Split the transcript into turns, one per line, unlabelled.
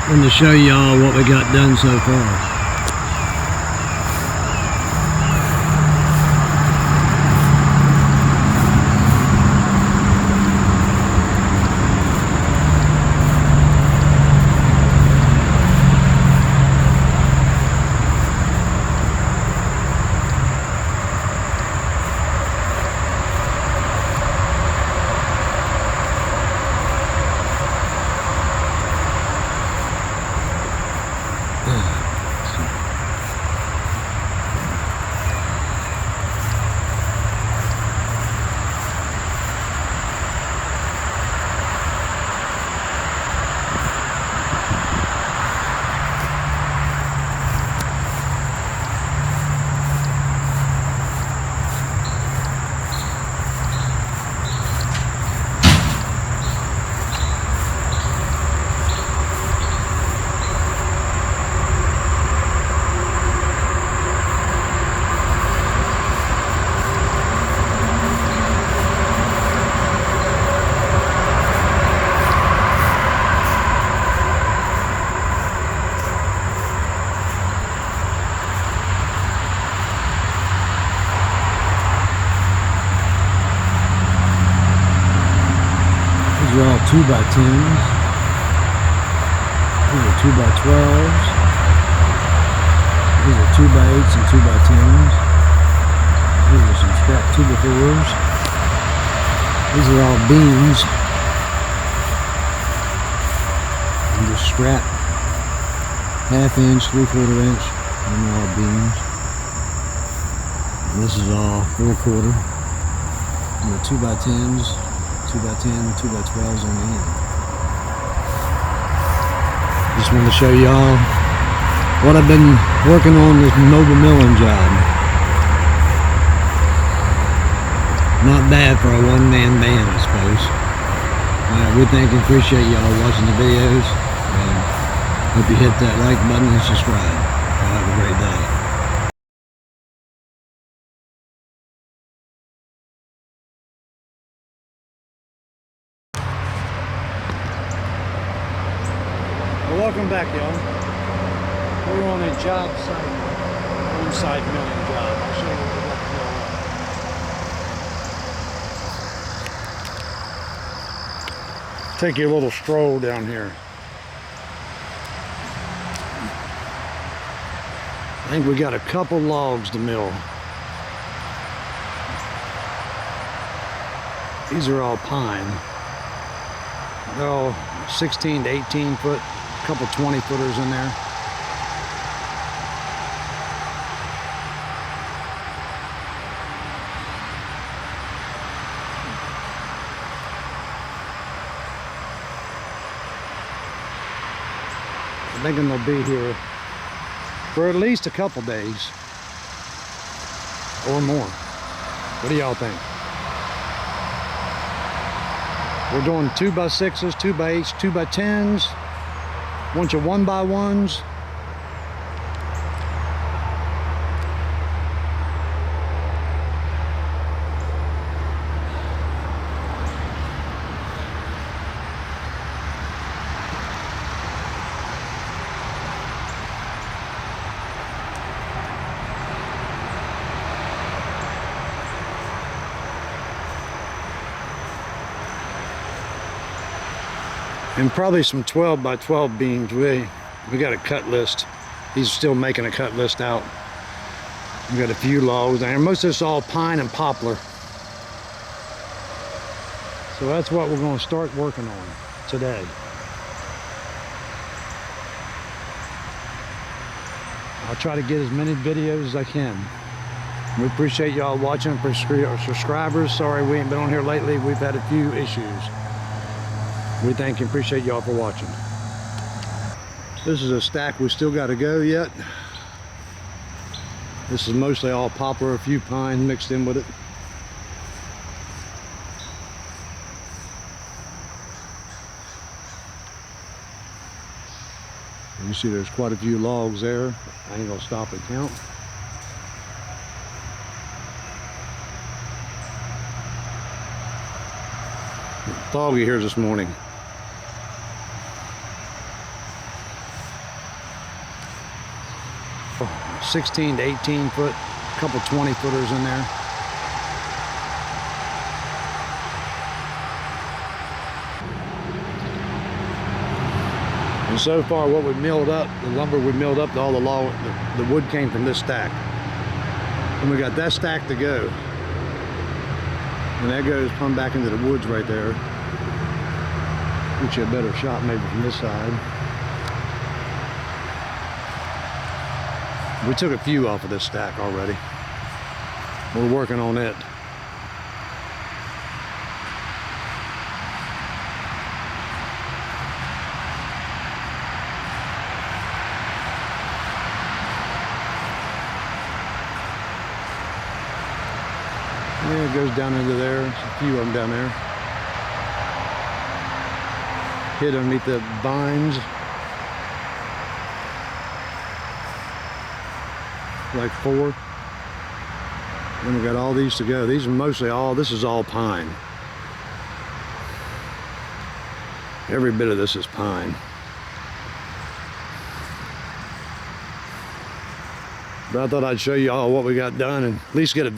Wanted to show y'all what we got done so far. These are all 2x10s. These are 2x12s. These are 2x8s and 2x10s. These are some scrap 2x4s. These are all beams. And just scrap 1/2 inch, 3/4 inch. And they're all beams. And this is all 4/4. And the 2x10s. 2x10, 2x12s on the end. Just wanted to show y'all what I've been working on this mobile milling job. Not bad for a one-man band, I suppose. We thank and appreciate y'all watching the videos. And hope you hit that like button and subscribe. Y'all have a great day. Welcome back, y'all. We're on a job site, on-site milling job. I'll show you what we got to go on. Take you a little stroll down here. I think we got a couple logs to mill. These are all pine. They're all 16 to 18 foot. Couple 20-footers in there. I'm thinking they'll be here for at least a couple days or more. What do y'all think? We're doing 2x6s, 2x8s, 2x10s. Bunch of 1x1s. And probably some 12x12 beams. We got a cut list. He's still making a cut list out. We got a few logs there. Most of this is all pine and poplar. So that's what we're going to start working on today. I'll try to get as many videos as I can. We appreciate y'all watching. For subscribers, sorry we ain't been on here lately. We've had a few issues. We thank and appreciate y'all for watching. This is a stack we still got to go yet. This is mostly all poplar, a few pine mixed in with it. You see there's quite a few logs there. I ain't gonna stop and count. Foggy here this morning. 16 to 18 foot, a couple 20 footers in there. And so far what we milled up, the lumber we milled up, all the wood came from this stack. And we got that stack to go. And that goes plumb back into the woods right there. Get you a better shot maybe from this side. We took a few off of this stack already. We're working on it. Yeah, it goes down into there. There's a few of them down there. Hid underneath the vines. Like 4. Then we got all these to go. These are mostly this is all pine. Every bit of this is pine. But I thought I'd show you all what we got done and at least get a video.